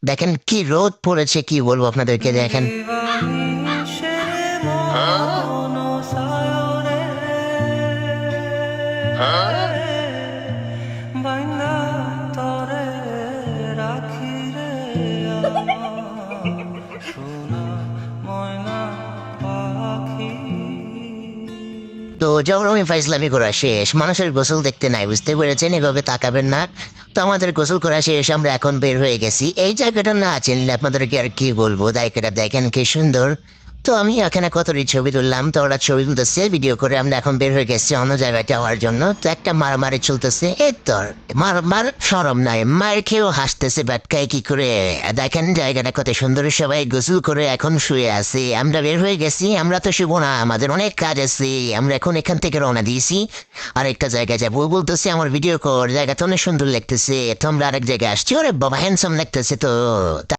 দেখেন কি রোদ পড়েছে, কি বলবো আপনাদেরকে। দেখেন তো যখন আমি ফাইজলামি করা শেষ, মানুষের গোসল দেখতে নাই, বুঝতে পেরেছেন? এভাবে তাকাবেন না। তো আমাদের গোসল করা শেষ, আমরা এখন বের হয়ে গেছি। এই জায়গাটা না চিনলে আপনাদেরকে আর কি বলবো, জায়গাটা দেখেন কি সুন্দর। তো আমি এখানে কতটি ছবি তুললাম, তো ওরা ছবি তুলতেছে, ভিডিও করে আমরা এখন বের হয়ে গেছি অন্য জায়গায় যাওয়ার জন্য। তো একটা মারামারি চলতেছে, এই তোর মার সরম নাই, মার খেয়েও হাসতেছে বাটকায় কি করে। দেখেন জায়গাটা কত সুন্দর, সবাই গোসল করে এখন শুয়ে আছে। আমরা বের হয়ে গেছি, আমরা তো শুভ না, আমাদের অনেক কাজ আছে। আমরা এখন এখান থেকে রওনা দিয়েছি, আরেকটা জায়গায় যাবো। বলতেছি আমার ভিডিও কর, জায়গাটা অনেক সুন্দর লাগতেছে। তো আমরা আরেক জায়গায় আসছি, ওরে বাবা হ্যান্ডসাম লাগতেছে তো।